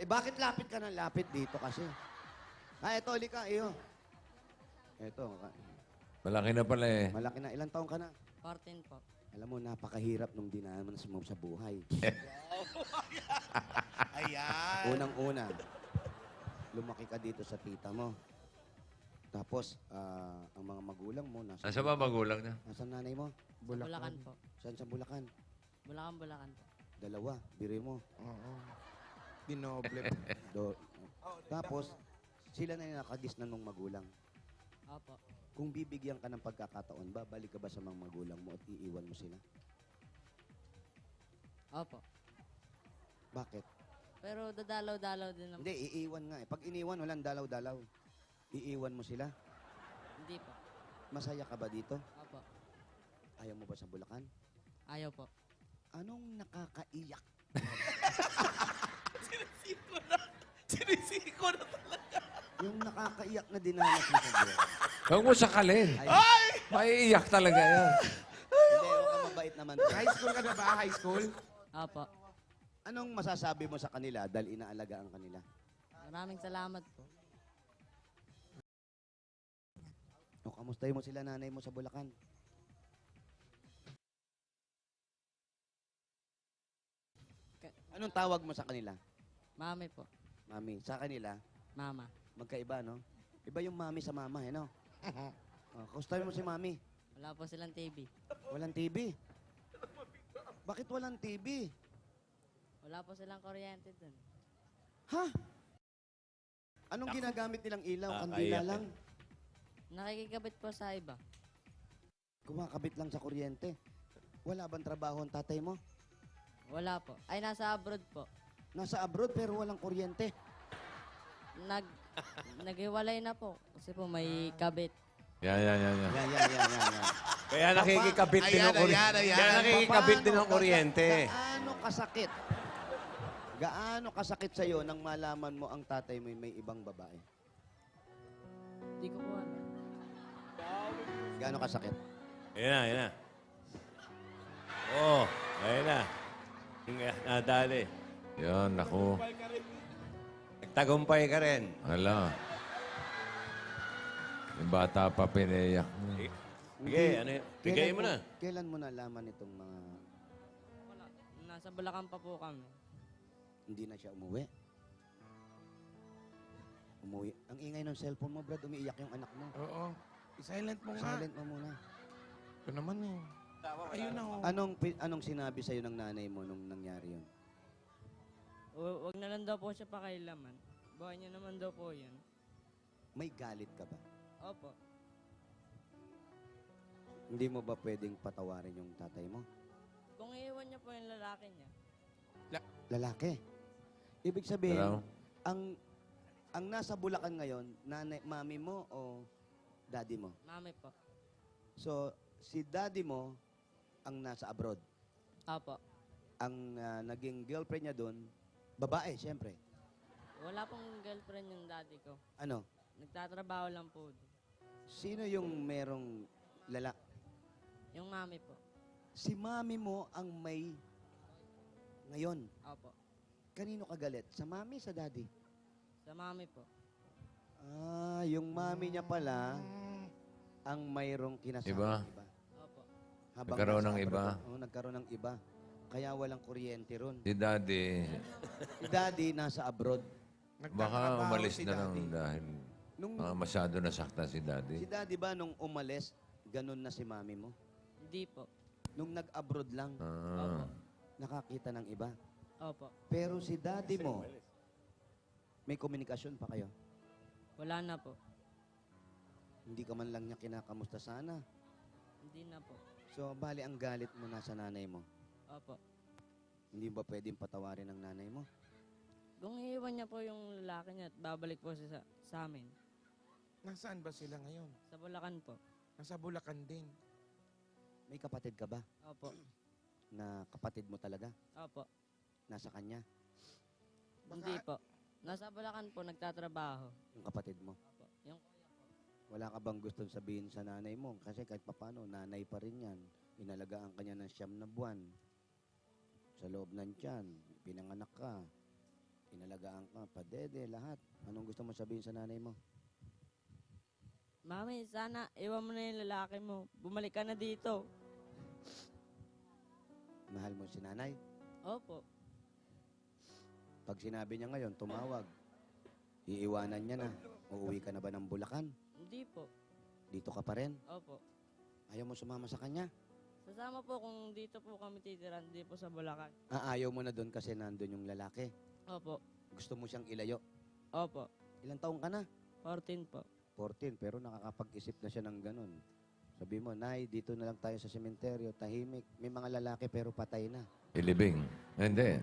Bakit lapit ka ng lapit dito kasi? Ito, halika, iyo. Ito, Malaki na pala eh. malaki na. Ilang taon ka na? 14 po. Alam mo, napakahirap nung dinaman mo sa buhay. Ayan. Unang-una, lumaki ka dito sa tita mo. Tapos, ang mga magulang mo, Nasa ba magulang niya? Nasaan nanay mo? Bulacan po. Saan sa Bulacan? Bulacan po. Dalawa, biri mo. Oo. Dinoble. Tapos, sila na yung nakagisnan mong magulang. Opo. Kung bibigyan ka ng pagkakataon, babalik ka ba sa mga magulang mo at iiwan mo sila? Opo. Bakit? Pero dadalaw-dalaw din naman. Hindi, iiwan nga eh. Pag iniwan, walang dalaw-dalaw. Iiwan mo sila? Hindi po. Masaya ka ba dito? Opo. Ayaw mo ba sa Bulacan? Ayaw po. Anong nakakaiyak? Sinisiko na talaga. Yung nakakaiyak na dinanas mo sa buhay. Huwag mo sakalin. Ay! Maiiyak talaga yan. Hindi, huwag ka mabait naman. High school ka na ba? High school? Opo. Anong masasabi mo sa kanila dahil inaalagaan kanila? Maraming salamat po. O, kamustahin mo sila nanay mo sa Bulacan? Anong tawag mo sa kanila? Mami po. Mami. Sa kanila, Mama. magkaiba, no? Iba yung mami sa mama, eh, no? Kamustahin mo si mami? Wala po silang TV. Walang TV. Bakit walang TV? Wala po silang kuryente dun. Ha? Anong ginagamit nilang ilaw? Kandila Kaiyak lang? Nakikikabit po sa iba. Kumakabit lang sa kuryente. Wala bang trabaho ang tatay mo? Wala po. Ay, nasa abroad po. Nasa abroad pero walang kuryente. Naghiwalay na po. Kasi po may kabit. Yan. Yan. Kaya nakikikabit din ng kuryente. ayan. Kaya nakikikabit din ng Paano- kuryente. Gaano kasakit? Gaano kasakit sa'yo nang malaman mo ang tatay mo may ibang babae? Hindi ko po alam. Gaano kasakit? Ayan na. Oh, ayun na. Nadali. Yan, naku. Nagtagumpay ka rin. Hala. Yung bata pa pinayak. Sige, ano yun? Bigay mo na. Kailan mo nalaman itong mga Wala. Nasa Bulacan pa po kami. hindi na siya umuwi? Umuwi. Ang ingay ng cellphone mo, Brad. Umiiyak yung anak mo. Oo. I-silent mo nga. Silent mo muna. Ito naman eh. Ayun na oh. Anong sinabi sa'yo ng nanay mo nung nangyari yun? Huwag na lang daw po siya pakailaman. Buhay niya naman daw po yan. May galit ka ba? Opo. Hindi mo ba pwedeng patawarin yung tatay mo? Kung iiwan niya po yung lalaki niya. Lalaki. Ibig sabihin, Hello? ang nasa Bulacan ngayon, mami mo o daddy mo? Mami po. So, si daddy mo ang nasa abroad. Opo. Ang naging girlfriend niya doon, babae, siyempre. Wala pong girlfriend yung daddy ko. Ano? Nagtatrabaho lang po. Sino yung merong Yung mami po. Si mami mo ang may ngayon. Opo. Kanino ka galit? Sa mami, sa daddy? Sa mami po. Yung mami niya pala ang mayroong kinasama. Iba. Opo. Habang Nagkaroon nasa ng abroad. iba. Oo, nagkaroon ng iba. Kaya walang kuryente ron. Si Daddy, Si Daddy nasa abroad. baka Nagtatrabaho umalis si na lang Daddy. dahil Nung, masyado nasaktan si si Daddy. Daddy ba nung umalis, ganun na si mami mo? Hindi po. Nung nag-abroad lang, Ah. nakakita ng iba. Opo. Pero si Daddy mo, may komunikasyon pa kayo? Wala na po. Hindi ka man lang niya kinakamusta sana. Hindi na po. So, bali ang galit mo nasa nanay mo. Opo. Hindi ba pwedeng patawarin ng nanay mo? Kung iiwan niya po yung lalaki niya at babalik po siya sa amin. Nasaan ba sila ngayon? Sa Bulacan po. Nasa Bulacan din. May kapatid ka ba? Opo. Na kapatid mo talaga? Opo. Nasa kanya? Hindi po. Nasa Bulacan po, nagtatrabaho. Yung kapatid mo? Opo. Yung Wala ka bang gustong sabihin sa nanay mo? Kasi kahit papano, nanay pa rin yan. Inalagaan ka niya ng 9 na buwan. Sa loob ng tiyan, pinanganak ka. Inalagaan ka, padede, lahat. Anong gusto mo sabihin sa nanay mo? Mami, sana iwan mo na yung lalaki mo. Bumalik ka na dito. Mahal mo si nanay? Opo. Pag sinabi niya ngayon, tumawag. Iiwanan niya na. Uuwi ka na ba ng Bulacan? Hindi po. Dito ka pa rin? Opo. Ayaw mo sumama sa kanya? Sasama po kung dito po kami titiran, hindi po sa Bulacan. Ayaw mo na doon kasi nandun yung lalaki. Opo. Gusto mo siyang ilayo. Opo. Ilang taong ka na? 14 po. 14, pero nakakapag-isip na siya ng ganun. Sabi mo, Nay, dito na lang tayo sa sementeryo, tahimik. May mga lalaki pero patay na. Ilibing. Hindi.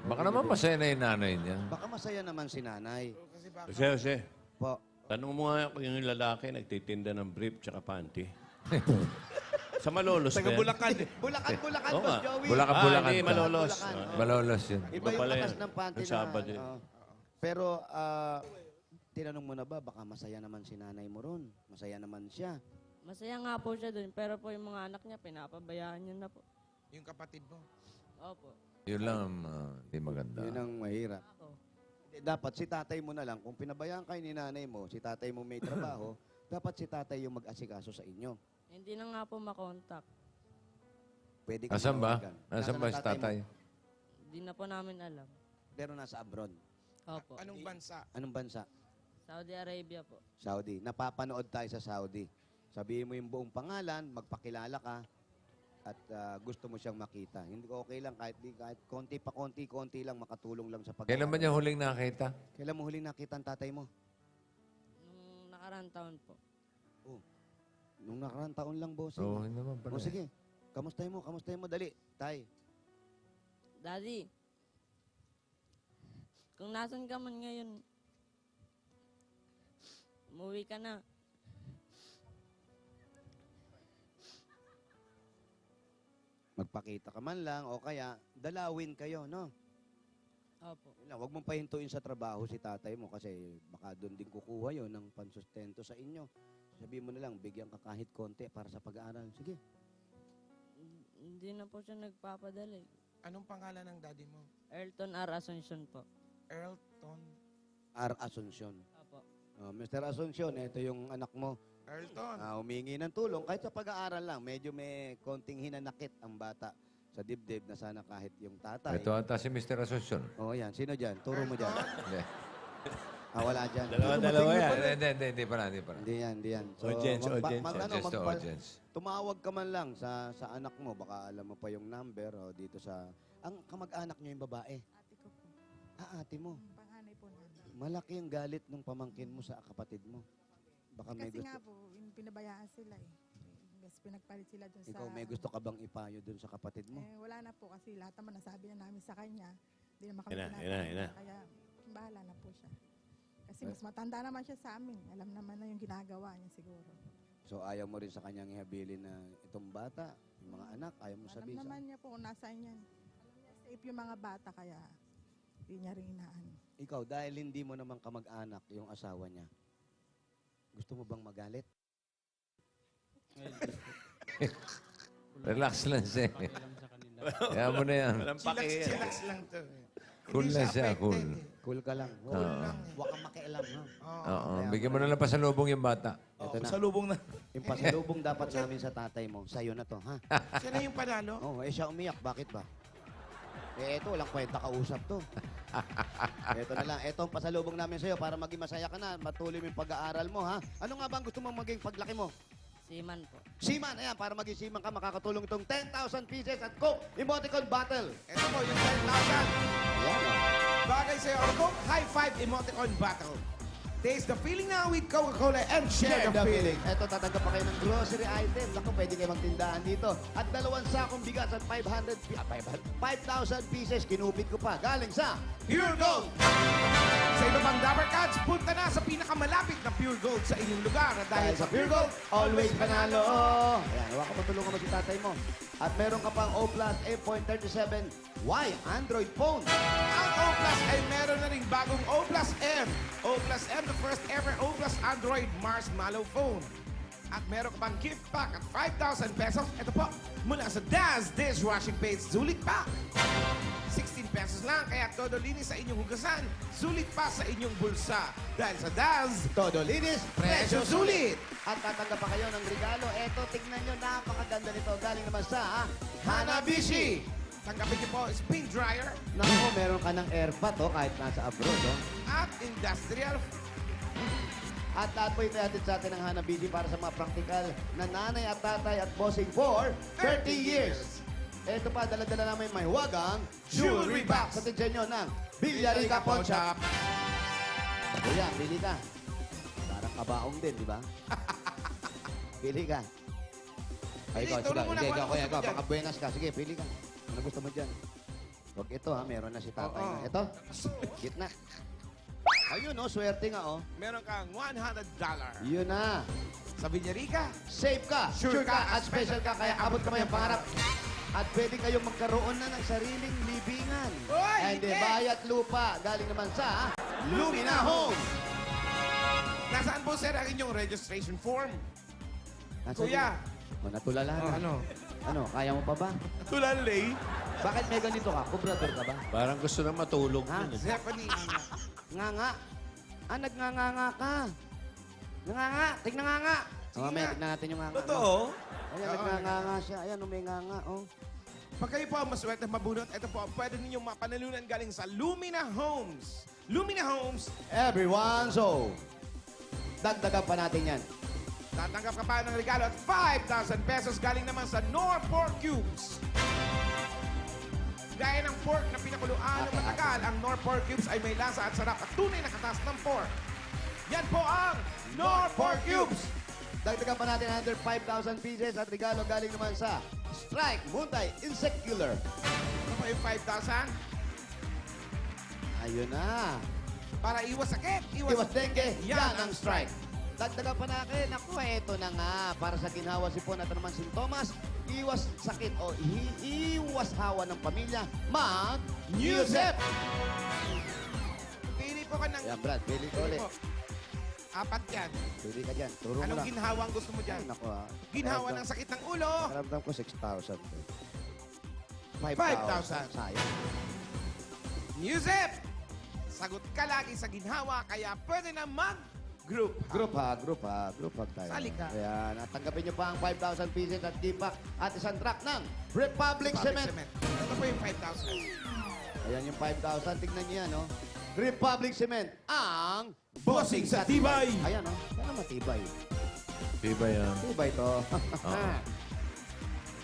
Baka naman masaya na yung nanay niya. Baka masaya naman si nanay. Kasi baka Jose, Po, tanong mo nga kung yung lalaki nagtitinda ng brief tsaka panty. Sa Malolos Taga ba yan? Bulacan eh. Bulacan, Oo Boss nga. Joey. Bulacan Hindi, pa. Malolos. Bulacan. Malolos yun. Iba Iba yung pala lakas yan. ng panty Ang Sabado yun. Pero, tinanong mo na ba, baka masaya naman si nanay mo ron. Masaya naman siya. Masaya nga po siya dun, pero po yung mga anak niya, pinapabayaan niya na po. yung kapatid mo. Opo. Yun lang, hindi maganda. Yun ang mahirap. Ako. Dapat si tatay mo na lang, kung pinabayaan kayo ni nanay mo, si tatay mo may trabaho, dapat si tatay yung mag-asikaso sa inyo. Hindi na nga po makontak. Pwede ka Asan ba? manawagan. Asan ba ang si tatay? mo? Hindi na po namin alam. Pero nasa abroad. Opo. Anong bansa? Anong bansa? Saudi Arabia po. Saudi. Napapanood tayo sa Saudi. Sabihin mo yung buong pangalan, magpakilala ka, at gusto mo siyang makita. Hindi ko okay lang, kahit konti pa konti lang, makatulong lang sa pag-aaral. Kailan ba niya huling nakita? Kailan mo huling nakita ang tatay mo? Nung nakarang taon po. Nung nakarang taon lang, boss. Oo, hindi naman pala. O sige, kamustahin mo, dali. Tay, Daddy, kung nasan ka man ngayon, umuwi ka na. magpakita ka man lang, o kaya, dalawin kayo, no? Opo. Yun lang, huwag mong pahintuin sa trabaho si tatay mo kasi baka doon din kukuha yon ng pansustento sa inyo. Sabihin mo na lang, bigyan ka kahit konti para sa pag-aaral. Sige. Hindi na po siya nagpapadala eh. Anong pangalan ng daddy mo? Elton R. Asuncion po. Erlton. R. Asuncion. Opo. Mr. Asuncion, ito yung anak mo. Erlton. Humingi ng tulong kahit sa pag-aaral lang. Medyo may konting hinanakit ang bata sa dibdib na sana kahit yung tatay. Ito ata si Mr. Asuncion. Oo, yan. Sino dyan? Turo mo dyan. Hindi. Wala dyan. Dalawa yan. Hindi pa. Hindi yan. Audience. Just to audience. Tumawag ka man lang sa anak mo. Baka alam mo pa yung number o dito sa... Ang kamag-anak niyo yung babae. Ate ko po. Ate mo. Panganay po namin. Malaki yung galit ng pamangkin mo sa kapatid mo. Baka may Kasi gusto... nga po, pinabayaan sila eh. Mas pinagpalit sila dun sa... Ikaw may gusto ka bang ipayo dun sa kapatid mo? Wala na po kasi lahat naman nasabi na namin sa kanya. Hindi naman kami Ina. tinatanong. Kaya bahala na po siya. Kasi mas matanda naman siya sa amin. Alam naman na yung ginagawa niya siguro. So ayaw mo rin sa kanyang ihabilin na itong bata, yung mga anak, ayaw mo Alam sabihin sa... naman niya po kung nasaan yan. Alam niya safe yung mga bata kaya hindi niya rin inaano. Ikaw, dahil hindi mo naman kamag-anak yung asawa niya, gusto mo bang magalit? Relax lang siya. Pakialam sa kanila. Kaya mo na yan. Walang paki yan. Chillax lang to. Cool Hindi lang siya siya, cool. affected eh. Cool ka lang. Oo. Huwag kang makialam. No? Oo, bigyan mo na lang pasalubong yung bata. Ito na. Sa lubong na. Yung pasalubong dapat namin sa tatay mo, sa'yo na to, ha? Siya na yung panalo? Oo, siya umiyak. Bakit ba? Eh, ito, walang kwenta kausap to. Ito na lang. Ito ang pasalubong namin sa'yo para maging masaya ka na. Matuloy mo yung pag-aaral mo, ha? Ano nga ba ang gusto mong maging paglaki mo? Seaman po. Seaman, ayan, para maging seaman ka, makakatulong itong 10,000 pieces at Coke Emoticon Battle. Ito po, yung 10,000. Ayan, o. Bagay sa'yo, ang Coke High Five Emoticon Battle. Taste the feeling now with Coca-Cola and share the feeling. Ito, tatanggap pa kayo ng grocery items. Ako, pwede kayo magtindahan dito. At 2 sakong bigas at 5,000 pieces, kinupit ko pa. Galing sa Pure Gold! Sa iba pang Dabber Cats, punta na sa pinakamalapit na Pure Gold sa inyong lugar. At dahil sa Pure Gold, always panalo. Ayan, hawakan mo, tulungan mo si tatay mo. At meron ka pang O Plus 8.37Y Android phone. Ang O Plus ay meron na rin bagong O Plus M. O Plus M, the first ever O Plus Android Marshmallow phone. At meron ka pang gift pack at 5,000 pesos. Ito po, mula sa Daz Dishwashing Paste Zulit Pack. 16 pesos lang, kaya todo linis sa inyong hugasan. Sulit pa sa inyong bulsa. Dahil sa Daz, Todo linis, presyo sulit. At tatanggap pa kayo ng regalo. Eto, tignan nyo, napakaganda nito. Galing naman sa Hanabishi. Tanggapin niyo po, spin dryer Naku, meron ka ng airpot, oh, kahit nasa abroad, oh. at industrial. At lahat po ito hatid sa atin ng Hanabishi para sa mga praktikal na nanay at tatay at bossing for 30 years. Ito pa, dala-dala namin may huwagang Jewelry box. Sa tignan nyo ng Villarica Pawn Shop. Kuya, pili ka. Parang kabaong din, di ba? Pili ka. Ay, ikaw, Tulong mo na Hindi, kung ikaw, ano kuya, gusto mo ikaw, dyan. baka buenas ka. Sige, pili ka. Ano gusto mo dyan? Huwag ito, ha. Meron na si tatay Oo. na. Ito, gitna. Ayun, oh, swerte nga, oh. Meron kang $100. Yun na. Sa Villarica, Safe ka, sure ka, at special ka, kaya abot ka may pangarap. At pwede kayong magkaroon na ng sariling libingan. Oy, And hindi! bayat lupa, galing naman sa Lumina Home. nasaan po sir ang inyong registration form? Nasaan Kuya. yun? O, natulala na. Ano? Ano, kaya mo pa ba? Tulalay. Bakit may ganito ka? Kubrador ka ba? Parang gusto na matulog. Ha? yun, eh. Stephanie. Nganga. Ah, nagnganganga ka. Nganga, tignan nganga. Sige Mamaya, nga. tignan natin yung nganga. Totoo? Ayan, Oo, nagnganganga siya. Ayan, may nganga, oh. Pag kayo po ang maswerte mabunot, ito po ang pwede ninyong mapanalunan galing sa Lumina Homes. Lumina Homes, Everyone, so, dagdagan pa natin yan. tatanggap ka pa ng regalo at 5,000 pesos galing naman sa Nor Pork Cubes. Gaya ng pork na pinakuluan ng matagal, ang Nor Pork Cubes ay may lasa at sarap at tunay na katas ng pork. Yan po ang Nor Pork Cubes. Dagdagan pa natin another 5,000 pieces at regalo galing naman sa Strike Multi Insect Killer. Ano po yung 5,000? Ayun na. Para iwas sakit, Iwas dengue, yan ang strike. Dagdagan pa natin. Ako, eto na nga. Para sa ginhawa sipon at naman sintomas, iwas sakit o iwas hawa ng pamilya, mag-Newsep! Pili po ka ng... Yan, Brad. Pili ko ulit. po. Apat yan. Pili ka dyan. Turo mo Anong lang. ginhawa ang gusto mo dyan? Ay, naku, ha. Ginhawa ng sakit ng ulo. Karamdam ko 6,000. 5,000. Sayang. Newsep! Sagot ka lagi sa ginhawa, kaya pwede na mag-group. Group hug tayo. Sali ka. Kaya natanggapin nyo pa ang 5,000 pieces at gift pack at isang truck ng Republic Cement. Ito po yung 5,000. Ayan yung 5,000. Tignan nyo yan, oh. Republic Cement, ang Bossing sa tibay. Ayan, oh. Sana matibay. Diba yan? Tibay to. Oo.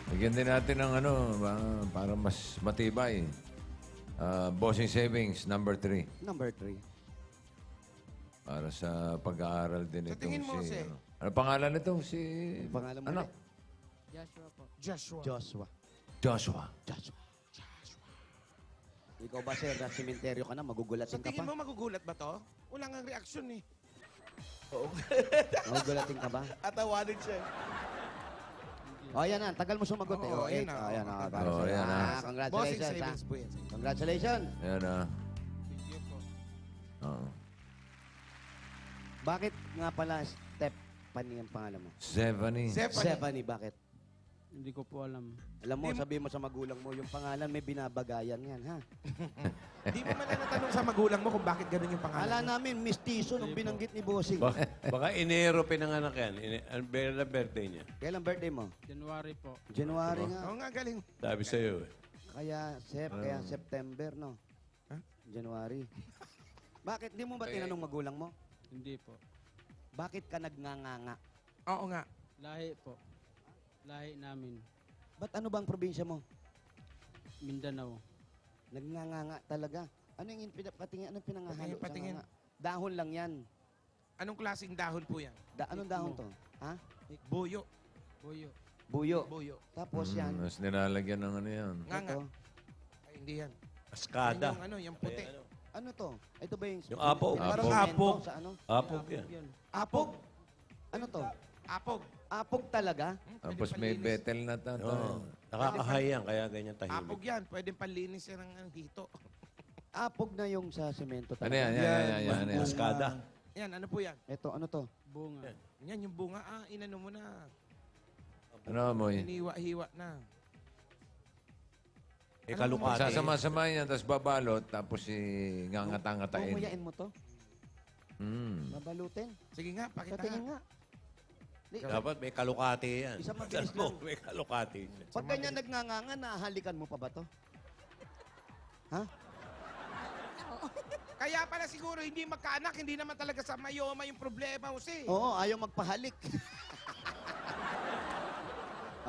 Bigyan din natin ng ano, para mas matibay. Bossing Savings, number 3. Number 3. Para sa pag-aaral din Sa itong tingin mo, si... si- Ano pangalan nito? Si... Pangalan mo Ano? ulit? Joshua po. Joshua. Joshua. Joshua. Joshua. Ikaw ba, sir, sa sementeryo ka na, magugulatin Sa ka tingin pa? mo magugulat ba to? Wala nga reaksyon eh. Magugulatin ka ba? Atawanin siya. O, ayan na. Tagal mo sumagot eh. Oo, O, ayan 8. na. Ayan na. Oo, ayan na. Bossing Congratulations, ha. savings po yan. Congratulations. Ayan na. Oo. Bakit nga pala Stephanie ang pangalan mo? Stephanie. Stephanie, bakit? Hindi ko po alam. Alam mo, sabihin mo sa magulang mo, yung pangalan may binabagayan yan, ha? Di mo man lang natanong sa magulang mo kung bakit ganun yung pangalan. Ala mo. namin, mistiso nung binanggit ni Bossing. Baka Enero pinanganak yan. Ang birthday niya. Kailan birthday mo? January po. January nga. Oo nga, galing. Sabi sa'yo eh. Kaya September, no? January. Bakit? Di mo ba tinanong magulang mo? Hindi po. Bakit ka nagnganganga? Oo nga. Lahi po. Lahi namin. Ba't ano bang probinsya mo? Mindanao. Nagnganganga talaga. Ano yung patingin? Anong pinangahalo? Patingin. sa nganga? Dahon lang yan. Anong klaseng dahon po yan? Anong dahon to? Ha? Buyo. Buyo. Buyo. Buyo. Tapos yan. Mas nilalagyan ng ano yan. Nga. Ito. Ay, hindi yan. Kaskada. Yung puti. Ano to? Ito ba yung... Yung apog. Parang Apog. semento Apog. Sa ano? Apog yan. Apog. Ano to? Apog. Apog talaga? Tapos may betel na Oo. tayo. Nakakahay yan, kaya ganyan tahimik. Apog yan. Pwedeng panlinis yan ng hito. Apog na yung sa semento Ano talaga. yan? Yan. Kaskada. Yan, ano po yan? Ito, ano to? Bunga. Yan, yung bunga. Inano mo na. Ano mo yun? Hiniwa-hiwa na. Kalukati. Sasama-sama yan, tapos babalot, tapos ngangata-ngatain. Mumuyain mo to? Babalutin? Sige nga, pakita Patingin nga. nga. Dapat may kalukati yan. Isang mabilis Alam mo, lang. may kalukati. Pag ganyan nagnganganga, nahalikan mo pa ba to? Ha? Kaya pala siguro hindi magkaanak, hindi naman talaga sa mayoma yung problema, Jose. Oo, ayaw magpahalik.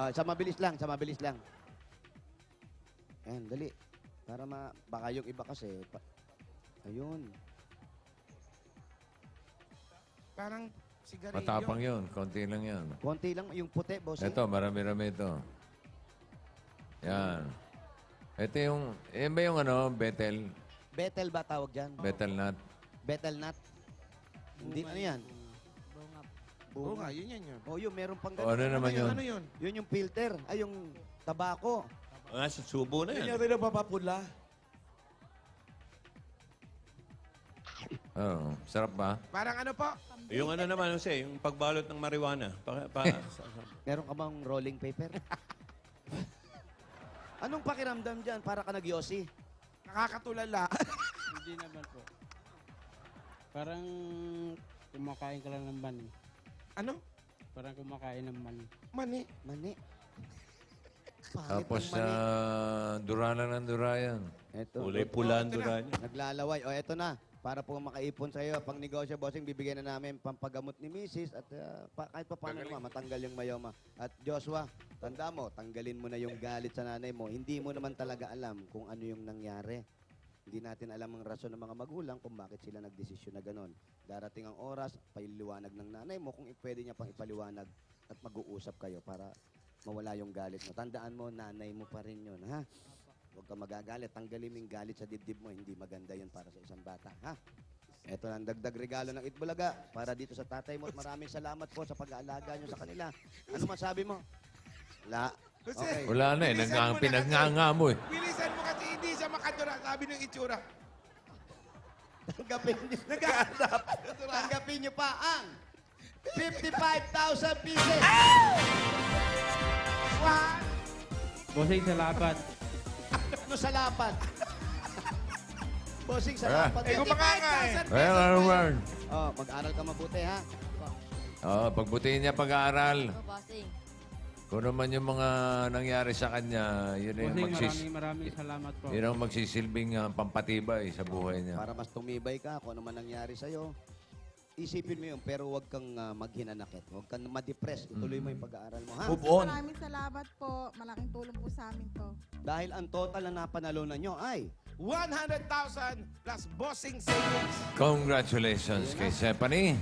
Sa mabilis lang, sa mabilis lang. Ayan, dali. Para baka yung iba kasi. Ayun. Parang sigarilyo. Matapang yun. Konti lang yan. Konti lang, yung puti, boss. Ito, marami-rami ito. Yan. Ito yung, yan ba yung ano, betel? Betel ba tawag dyan? Betel nut? Betel nut? Hindi, ano yan? Bunga. Oo nga, yun yun. Oh, yun, meron pang O, ano naman yun? Ano yun? Yun yung filter. Ay, yung tabako. Subo na Yun yan. yung rin napapapula. Oo. Sarap ba? Parang ano po? Yung ano naman, Jose, yung pagbalot ng marijuana. Meron ka bang rolling paper? Anong pakiramdam dyan? Para ka nag-yosi. Nakakatulala. Hindi naman po. Parang kumakain ka lang ng mani. Ano? Parang kumakain ng mani. Mani. Mani. Tapos, dura lang ng dura yan. Ito. Kulay pula ang dura niya. Naglalaway. O, eto na. Para po makaipon sa iyo, pang negosyo, bossing, bibigyan na namin pampagamot ni Mrs. At kahit pa paano naman, matanggal yung mayoma. At Joshua, tanda mo, tanggalin mo na yung galit sa nanay mo. Hindi mo naman talaga alam kung ano yung nangyari. Hindi natin alam ang rason ng mga magulang kung bakit sila nagdesisyon na ganon. Darating ang oras, pailiwanag ng nanay mo kung pwede niya pang ipaliwanag at mag-uusap kayo para mawala yung galit mo. Tandaan mo, nanay mo pa rin yun, ha? Huwag ka magagalit. Tanggalin mo yung galit sa dibdib mo. Hindi maganda yun para sa isang bata, ha? Ito ang dagdag regalo ng Itbulaga para dito sa tatay mo. At maraming salamat po sa pag-aalaga nyo sa kanila. Ano masabi mo? Wala. Okay. Wala na eh. Pinagnanga mo eh. Bilisan mo kasi hindi siya makadura, sabi ng itsura. Tanggapin nyo. Tanggapin nyo pa ang 55,000 pieces. What? Bossing, salamat. Ano sa lapad? Bossing sa lapad. Kung makanga Well, Oh, mag-aral ka mabuti, ha? pagbutihin niya pag-aaral. Opo, bossing. Kung naman yung mga nangyari sa kanya, yun yung Bossing, maraming salamat po. yun ang magsisilbing pampatibay sa buhay niya. Para mas tumibay ka kung ano man nangyari sa'yo. Isipin mo yun, pero huwag kang maghinanakit. Huwag kang ma-depress. Ituloy mo yung pag-aaral mo, ha? Move on. Maraming salamat po. Malaking tulong po sa amin to. Dahil ang total na napanalunan nyo ay 100,000 plus bossing savings. Congratulations kay Stephanie.